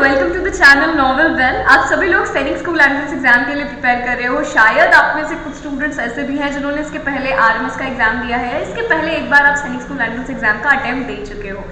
Welcome to the channel novel bell. आप सभी लोग सैनिक स्कूल एंट्रेंस एग्जाम के लिए प्रिपेयर कर रहे हो। शायद आप में से कुछ स्टूडेंट्स ऐसे भी हैं जिन्होंने इसके पहले आरएमएस का एग्जाम दिया है, इसके पहले एक बार आप सैनिक स्कूल एंट्रेंस एग्जाम का अटेम्प्ट दे चुके हो।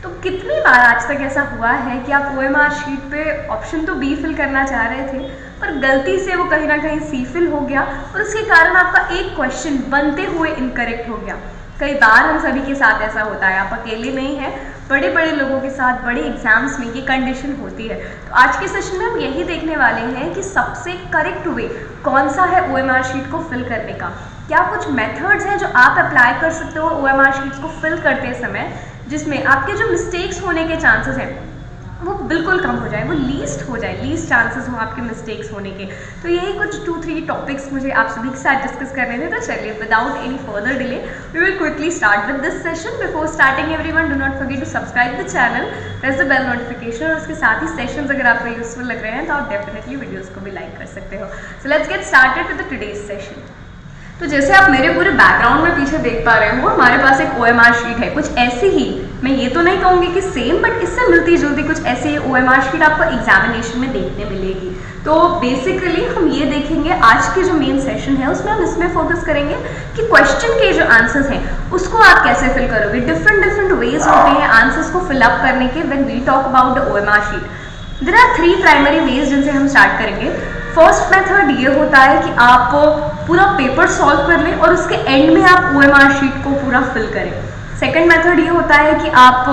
तो कितनी बार आज तक ऐसा हुआ है कि आप ओएमआर शीट पे ऑप्शन तो बी फिल करना चाह रहे थे, पर गलती से वो कहीं ना कहीं सी फिल हो गया और उसके कारण आपका एक क्वेश्चन बनते हुए इनकरेक्ट हो गया। कई बार हम सभी के साथ ऐसा होता है, आप अकेले नहीं हैं, बड़े बड़े लोगों के साथ बड़े एग्जाम्स में ये कंडीशन होती है। तो आज के सेशन में हम यही देखने वाले हैं कि सबसे करेक्ट वे कौन सा है ओएमआर शीट को फिल करने का। क्या कुछ मेथड्स हैं जो आप अप्लाई कर सकते हो ओएमआर शीट्स को फिल करते समय, जिसमें आपके जो मिस्टेक्स होने के चांसेस हैं वो बिल्कुल कम हो जाए, वो लीस्ट हो जाए, लीस्ट चांसेस हो आपके मिस्टेक्स होने के। तो यही कुछ 2-3 टॉपिक्स मुझे आप सभी के साथ डिस्कस करने थे। तो चलिए without any further delay we will quickly start with this session. Before starting everyone do not forget to subscribe the channel, press the bell notification, और उसके साथ ही सेशंस अगर आपको यूजफुल लग रहे हैं तो आप डेफिनेटली वीडियोज़ को भी लाइक कर सकते हो। So let's get started with the today's session. तो जैसे आप मेरे पूरे बैकग्राउंड में पीछे देख पा रहे हो, हमारे पास एक ओएमआर शीट है, कुछ ऐसी ही, मैं ये तो नहीं कहूँगी कि सेम, बट इससे मिलती जुलती कुछ ऐसी ओएमआर शीट आपको एग्जामिनेशन में देखने मिलेगी। तो बेसिकली हम ये देखेंगे आज के जो मेन सेशन है उसमें हम इसमें फोकस करेंगे कि क्वेश्चन के जो आंसर्स हैं उसको आप कैसे फिल करोगे। डिफरेंट वेज होते हैं आंसर्स को फिल अप करने के when we talk about the OMR sheet. There are 3 primary ways जिनसे हम स्टार्ट करेंगे। फर्स्ट मेथड ये होता है कि आप पूरा पेपर सॉल्व कर लें और उसके एंड में आप ओएमआर शीट को पूरा फिल करें। सेकंड मेथड ये होता है कि आप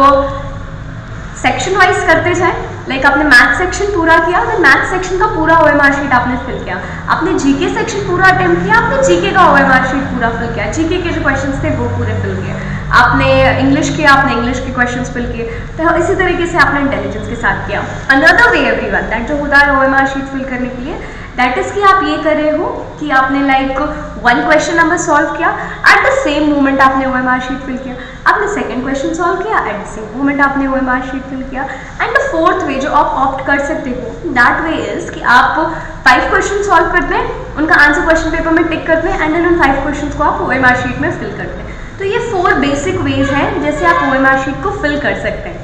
सेक्शन वाइज करते जाएं। लाइक आपने मैथ सेक्शन पूरा किया तो मैथ सेक्शन का पूरा ओएमआर शीट आपने फिल किया, आपने जीके सेक्शन पूरा अटेम्प्ट किया, आपने जीके का ओएमआर शीट पूरा फिल किया, जीके के जो क्वेश्चंस थे वो पूरे फिल किए, आपने इंग्लिश किया, आपने इंग्लिश के क्वेश्चंस फिल किए। तो इसी तरीके से आपने इंटेलिजेंस के साथ किया। अनदर वे एवरीवन दैट जो होता है ओएमआर शीट फिल करने के लिए, दैट इज कि आप ये कर रहे हो कि आपने लाइक 1 क्वेश्चन नंबर सॉल्व किया, एट द सेम मोमेंट आपने ओएमआर शीट फिल किया, आपने सेकंड क्वेश्चन सॉल्व किया, एट द सेम मोमेंट आपने ओएमआर शीट फिल किया। एंड द फोर्थ वे जो आप ऑप्ट कर सकते हो दैट वे इज कि आप 5 क्वेश्चन सॉल्व करते हैं, उनका आंसर क्वेश्चन पेपर में टिक करते हैं, एंड देन उन 5 क्वेश्चन को आप ओएमआर शीट में फिल करते हैं। तो ये 4 बेसिक वेज हैं जैसे आप ओएमआर शीट को फिल कर सकते हैं।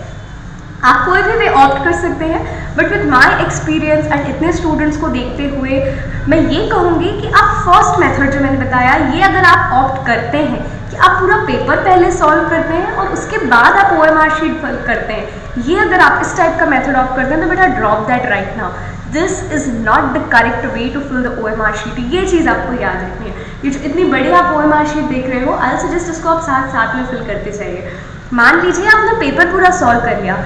आप कोई भी वे ऑप्ट कर सकते हैं, but with my experience and इतने स्टूडेंट्स को देखते हुए मैं ये कहूँगी कि आप फर्स्ट मेथड जो मैंने बताया ये अगर आप ऑप्ट करते हैं कि आप पूरा पेपर पहले सॉल्व करते हैं और उसके बाद आप ओएमआर शीट फिल करते हैं, ये अगर आप इस टाइप का मेथड ऑप्ट करते हैं तो बेटा drop that right now. This is not the correct way to fill the OMR sheet. ये चीज़ आपको याद रखनी है। ये जो इतनी बड़ी आप ओएमआर शीट देख रहे हो, आई सजेस्ट इसको आप साथ साथ में फिल करते जाइए। मान लीजिए आपने पेपर पूरा सॉल्व कर लिया,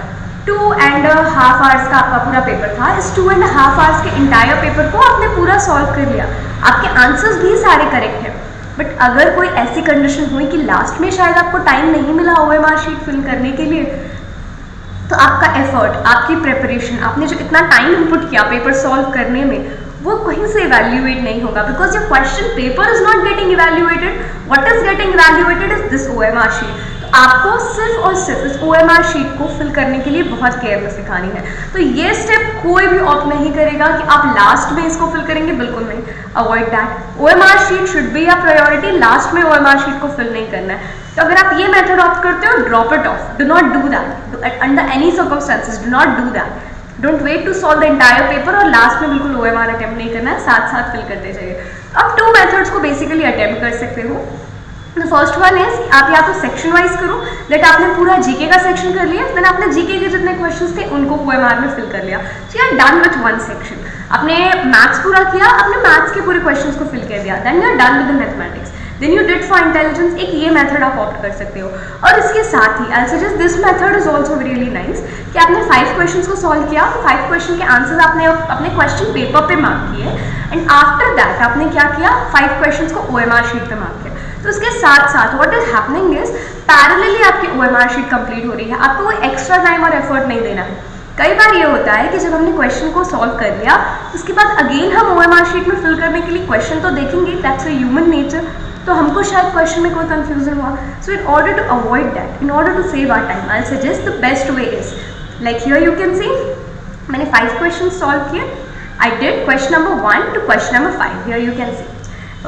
2.5 आवर्स का आपका पूरा पेपर था, इस 2.5 आवर्स के इंटायर पेपर को आपने पूरा सॉल्व कर लिया, आपके आंसर्स भी सारे करेक्ट हैं। बट अगर कोई ऐसी कंडीशन हुई कि लास्ट में शायद आपको टाइम नहीं मिला ओएमआर शीट फिल करने के लिए, तो आपका एफर्ट, आपकी प्रिपरेशन, आपने जो इतना टाइम इनपुट किया पेपर सॉल्व करने में, वो कहीं से इवैल्यूएट नहीं होगा, because your question paper is not getting evaluated. What is getting evaluated is this OMR sheet. तो आपको सिर्फ और सिर्फ इस ओएमआर शीट को फिल करने के लिए बहुत केयरनेस दिखानी है। तो ये स्टेप कोई भी ऑप्ट नहीं करेगा कि आप लास्ट में इसको फिल करेंगे, बिल्कुल नहीं, avoid that. OMR sheet should be a priority, last में ओएमआर शीट को फिल नहीं करना है। तो अगर आप ये मेथड ऑप्ट करते हो, drop it off, do not do that under any circumstances, do not do that. Don't wait to solve the entire paper और लास्ट में बिल्कुल ओएमआर अटेम्प्ट नहीं करना है, साथ साथ फिल करते जाइए। आप 2 मेथड्स को बेसिकली अटेम्प्ट कर सकते हो। द फर्स्ट वन इज आप या तो सेक्शन वाइज करो, दैट आपने पूरा जीके का सेक्शन कर लिया, देन आपने जीके के जितने क्वेश्चंस थे उनको ओएमआर में फिल कर लिया, so you are done with 1 section. आपने मैथ्स पूरा किया, आपने मैथ्स के पूरे क्वेश्चंस को फिल कर दिया, then you are done with the mathematics. Then you did for intelligence, एक ये मेथड आप ऑप्ट कर सकते हो। और इसके साथ ही I suggest this method is also really nice कि आपने 5 क्वेश्चंस को सॉल्व किया, 5 क्वेश्चन के आंसर्स आपने अपने क्वेश्चन पेपर पे मार्क किए, एंड आफ्टर दैट आपने क्या किया, 5 क्वेश्चंस को ओएमआर शीट पे मार्क किया। तो उसके साथ साथ what is happening is parallelly आपकी ओएमआर शीट कंप्लीट हो रही है, आपको कोई एक्स्ट्रा टाइम और एफर्ट नहीं देना है। कई बार ये होता है कि जब हमने क्वेश्चन को सॉल्व कर लिया उसके बाद अगेन हम ओएमआर शीट में फिल करने के लिए क्वेश्चन तो देखेंगे, दैट्स अ ह्यूमन नेचर, तो हमको शायद क्वेश्चन में कोई कंफ्यूजन हुआ। So in order to avoid that, in order to save our time, I suggest the best way is like here you can see मैंने 5 क्वेश्चन सॉल्व किए, I did question number 1 to question number 5, here you can see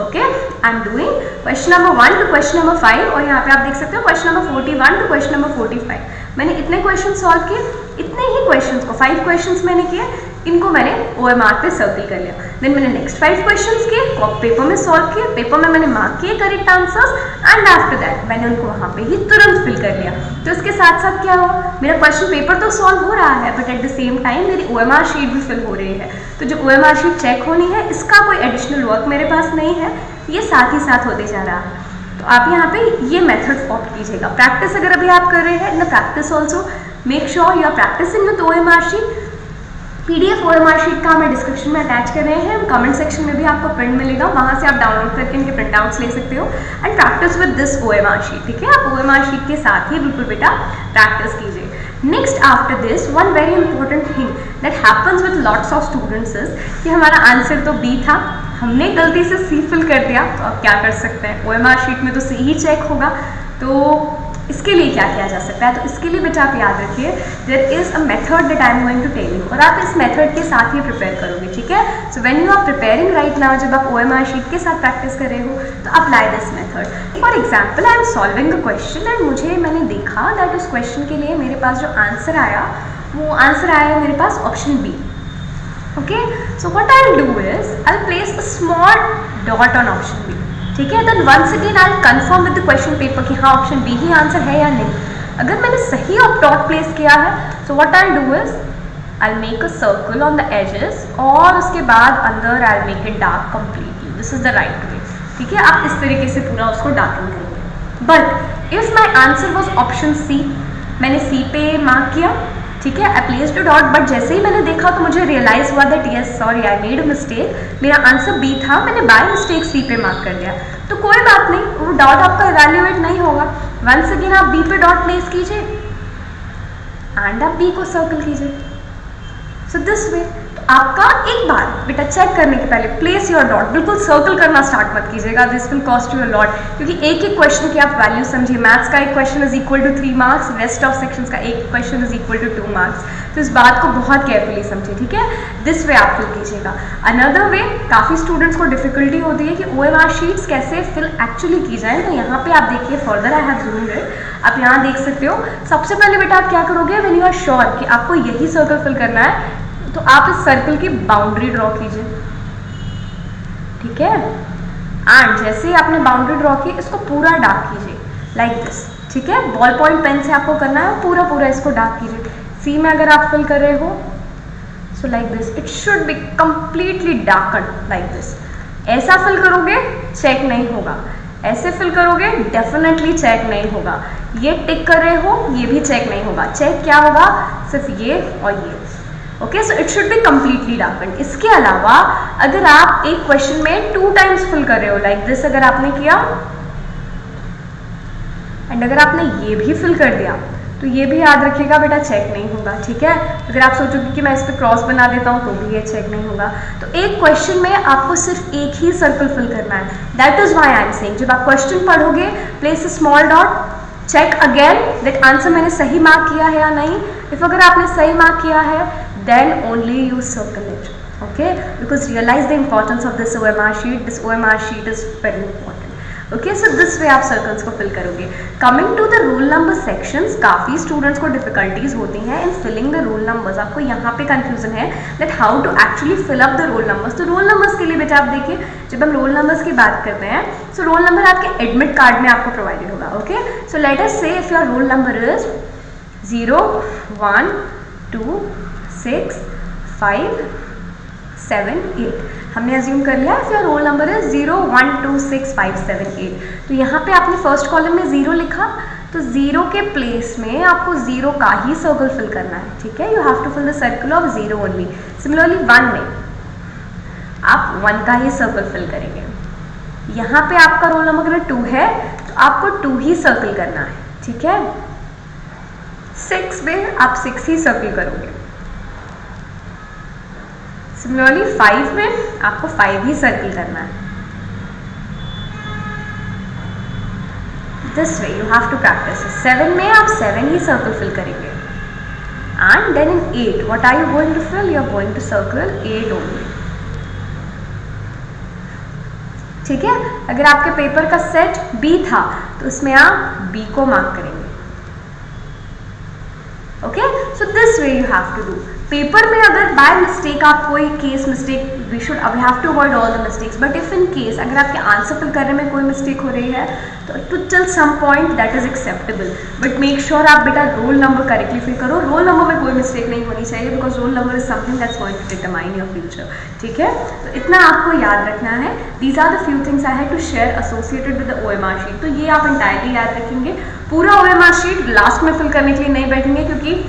okay I am doing question number 1 to question number 5, और यहाँ पे आप देख सकते हो question number 41 to question number 45। मैंने इतने क्वेश्चन सॉल्व किए, इतने ही क्वेश्चंस को 5 क्वेश्चंस मैंने किए, इनको मैंने OMR पे सर्कल कर लिया। देन मैंने नेक्स्ट 5 क्वेश्चंस किए, पेपर में सॉल्व किए, पेपर में मैंने मार्क किए correct answers, and after that मैंने उनको वहाँ पे ही तुरंत फिल कर लिया। तो इसके साथ साथ क्या हो, मेरा क्वेश्चन पेपर तो सॉल्व हो रहा है, but at the same time मेरी OMR शीट भी फिल हो रही है। तो जो OMR शीट चेक होनी है, इसका कोई एडिशनल वर्क मेरे पास नहीं है, ये साथ ही साथ होते जा रहा है। तो आप यहाँ पे ये मेथड ऑप्ट कीजिएगा। प्रैक्टिस अगर अभी आप कर रहे हैं, in the practice also make sure you are practicing with OMR sheet. PDF OMR sheet का हमें डिस्क्रिप्शन में अटैच कर रहे हैं, कमेंट सेक्शन में भी आपको प्रिंट मिलेगा, वहाँ से आप डाउनलोड करके इनके प्रिंट आउट्स ले सकते हो and practice with this OMR sheet. ठीक है, आप OMR शीट के साथ ही बिल्कुल बेटा प्रैक्टिस कीजिए। Next after this one very important thing that happens with lots of students is कि हमारा आंसर तो B था, हमने गलती से C फिल कर दिया, तो आप क्या कर सकते हैं, OMR शीट में तो C ही चेक होगा। तो इसके लिए क्या किया जा सकता है, तो इसके लिए बेटा आप याद रखिए there is a method that I am going to tell you, और आप इस मेथड के साथ ही प्रिपेयर करोगे। ठीक है, so when you are preparing right now, जब आप OMR शीट के साथ प्रैक्टिस कर रहे हो, तो apply this method. For example I am solving a question and मैंने देखा दैट उस क्वेश्चन के लिए मेरे पास जो आंसर आया, वो आंसर आया मेरे पास option B। Okay, so what I will do is I will place a small dot on option B। ठीक है, then once again I confirm with the question paper कि हाँ ऑप्शन B ही answer है या नहीं। अगर मैंने सही डॉट प्लेस किया है, so what I do is I make a circle on the edges, और उसके बाद अंदर I make it dark completely. This is the right way. ठीक है, आप इस तरीके से पूरा उसको डार्कन करेंगे। But if my answer was option C, मैंने C पे मार्क किया, ठीक है, आई प्लेस्ड अ डॉट, बट जैसे ही मैंने देखा तो मुझे रियलाइज हुआ that yes sorry I made a mistake, मेरा आंसर B था, मैंने बाय मिस्टेक C पे मार्क कर दिया, तो कोई बात नहीं, वो डॉट आपका इवैल्यूएट नहीं होगा। वंस अगेन आप B पे डॉट प्लेस कीजिए एंड आप B को सर्कल कीजिए। सो दिस वे आपका एक बार बेटा चेक करने के पहले प्लेस योर डॉट, बिल्कुल सर्कल करना स्टार्ट मत कीजिएगा, this will cost you a lot, क्योंकि एक एक क्वेश्चन की आप वैल्यू समझिए। मैथ्स का एक question is equal to 3 marks, rest of sections का एक question is equal to 2 marks, तो इस बात को बहुत केयरफुली समझिए। ठीक है, दिस वे आप फिल कीजिएगा। अनदर वे, काफ़ी स्टूडेंट्स को डिफिकल्टी होती है कि OMR शीट्स कैसे फिल एक्चुअली की जाए, तो यहाँ पे आप देखिए further I have zoomed it, आप यहाँ देख सकते हो। सबसे पहले बेटा आप क्या करोगे, व्हेन यू आर श्योर कि आपको यही सर्कल फिल करना है, तो आप इस सर्कल की बाउंड्री ड्रॉ कीजिए। ठीक है, एंड जैसे ही आपने बाउंड्री ड्रॉ की, इसको पूरा डार्क कीजिए लाइक दिस। ठीक है, बॉल पॉइंट पेन से आपको करना है, पूरा पूरा इसको डार्क कीजिए। C में अगर आप फिल कर रहे हो, so like this it should be completely darken like this. ऐसा फिल करोगे चेक नहीं होगा, ऐसे फिल करोगे डेफिनेटली चेक नहीं होगा। ये टिक कर रहे हो, ये भी चेक नहीं होगा। चेक क्या होगा, सिर्फ ये और ये। Okay, so it should be completely darken. इसके अलावा अगर आप एक क्वेश्चन में 2 टाइम्स फिल कर रहे हो लाइक दिस, अगर आपने किया एंड अगर आपने ये भी फिल कर दिया, तो ये भी याद रखिएगा बेटा चेक नहीं होगा। ठीक है, अगर आप सोचोगे कि मैं इस पर क्रॉस बना देता हूँ तो भी ये चेक नहीं होगा। तो एक क्वेश्चन में आपको सिर्फ एक ही सर्कल फिल करना है। That is why I am saying, जब आप क्वेश्चन पढ़ोगे place a small dot, check again that answer मैंने सही मार्क किया है या नहीं। इफ अगर आपने सही मार्क किया है, then only you circle it, okay, because realize the importance of this OMR sheet. This OMR sheet is very important. Okay, so this way आप circles को fill करोगे। Coming to the roll number sections, काफ़ी students को difficulties होती हैं in filling the roll numbers। आपको यहाँ पे confusion है that how to actually fill up the roll numbers। तो roll numbers के लिए बेटा आप देखिए, जब हम roll numbers की बात करते हैं, so roll number आपके admit card में आपको provided होगा। Okay, so let us say if your roll number is 0, 1, 2, 6, 5, 7, 8। हमने अज्यूम कर लिया फिर रोल नंबर है 0, 1, 2, 6, 5, 7, 8। तो यहाँ पे आपने फर्स्ट कॉलम में 0 लिखा, तो 0 के प्लेस में आपको 0 का ही सर्कल फिल करना है। ठीक है, you have to fill the circle of 0 only. Similarly 1 में आप 1 का ही सर्कल फिल करेंगे। यहाँ पे आपका रोल नंबर अगर 2 है तो आपको 2 ही सर्कल करना है। ठीक है, 6 में आप 6 ही सर्कल करोगे। सिमिलरली 5 में आपको 5 ही सर्कल करना है। This way you have to practice. 7 में आप 7 ही सर्कल फिल करेंगे। And then in 8 what are you going to fill, you are going to circle 8 only. ठीक है, अगर आपके पेपर का सेट B था तो उसमें आप B को मार्क करेंगे। Okay, so this way you have to do. Paper में अगर बाय मिस्टेक आप कोई case mistake, we have to avoid all the mistakes, but if in case अगर आपके आंसर फिल करने में कोई मिस्टेक हो रही है तो till some point that is acceptable, but make sure आप बेटा रोल नंबर करेक्टली फिल करो। रोल नंबर में कोई मिस्टेक नहीं होनी चाहिए, because roll number is something that's going to determine your future. ठीक है, तो इतना आपको याद रखना है। These are the few things I had to share associated with the OMR sheet. तो ये आप इंटायरली याद रखेंगे। पूरा OMR शीट लास्ट में फिल करने के लिए नहीं बैठेंगे, क्योंकि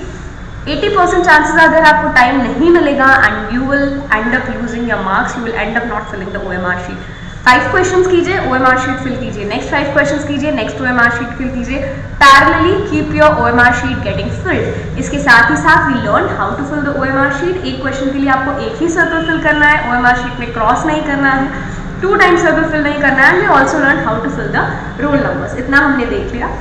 80% चांसेस अगर आपको टाइम नहीं मिलेगा and you will end up losing your marks, you will end up not filling the OMR sheet. 5 questions कीजिए, OMR शीट फिल कीजिए, नेक्स्ट 5 क्वेश्चंस कीजिए, नेक्स्ट OMR शीट फिल कीजिए। Parallelly keep your OMR sheet getting filled. इसके साथ ही साथ we learn how to fill the OMR sheet. एक question के लिए आपको एक ही सर्कल फिल करना है, OMR शीट में क्रॉस नहीं करना है, 2 टाइम्स सर्कल फिल नहीं करना है। We also learn how to fill the roll numbers. इतना हमने देख लिया।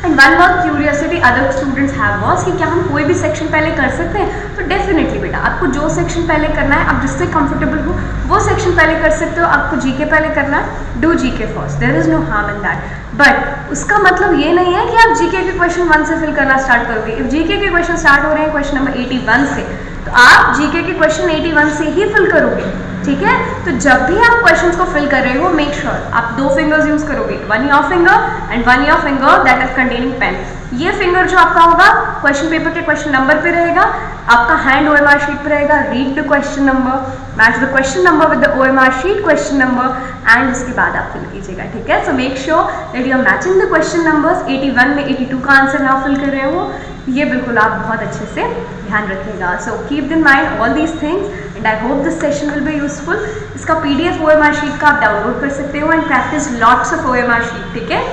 And one more curiosity other students have was कि क्या हम कोई भी सेक्शन पहले कर सकते हैं? तो डेफिनेटली बेटा, आपको जो सेक्शन पहले करना है, आप जिससे कंफर्टेबल हो वो सेक्शन पहले कर सकते हो। आपको जीके पहले करना है, do GK first, there is no harm in that. But उसका मतलब ये नहीं है कि आप जीके के क्वेश्चन 1 से फिल करना स्टार्ट करोगे। इफ जीके के क्वेश्चन स्टार्ट हो रहे हैं क्वेश्चन नंबर 81 से, तो आप जीके के क्वेश्चन 81 से ही फिल करोगे। ठीक है, तो जब भी आप क्वेश्चंस को फिल कर रहे हो, मेक श्योर आप 2 फिंगर्स यूज करोगे, 1 your finger and 1 your finger that is containing pen. ये फिंगर जो आपका होगा क्वेश्चन पेपर के क्वेश्चन नंबर पे रहेगा, आपका हैंड OMR शीट पे रहेगा। Read the question number, match the question number with the OMR sheet question number, and उसके बाद आप फिल कीजिएगा। ठीक है, so make sure that you are matching the question numbers. 81 में 82 का आंसर ना फिल कर रहे हो, ये बिल्कुल आप बहुत अच्छे से ध्यान रखिएगा। So keep in mind all these things and I hope this session will be useful. इसका PDF OMR शीट का आप डाउनलोड कर सकते हो and practice lots of OMR sheet. ठीक है,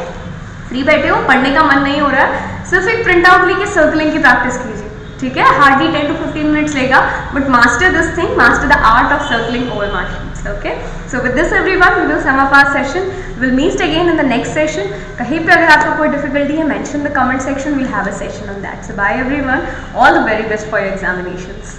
फ्री बैठे हो, पढ़ने का मन नहीं हो रहा है, सिर्फ एक प्रिंट आउट लेके सर्कलिंग की प्रैक्टिस कीजिए। ठीक है, हार्डली 10 to 15 मिनट्स लेगा, but master this thing, master the art of circling OMR sheets. Okay, so with this everyone we will sum up our session, will meet again in the next session. कहीं पे अगर आपको कोई difficulty है, mention the comment section, will have a session on that. So bye everyone, all the very best for your examinations.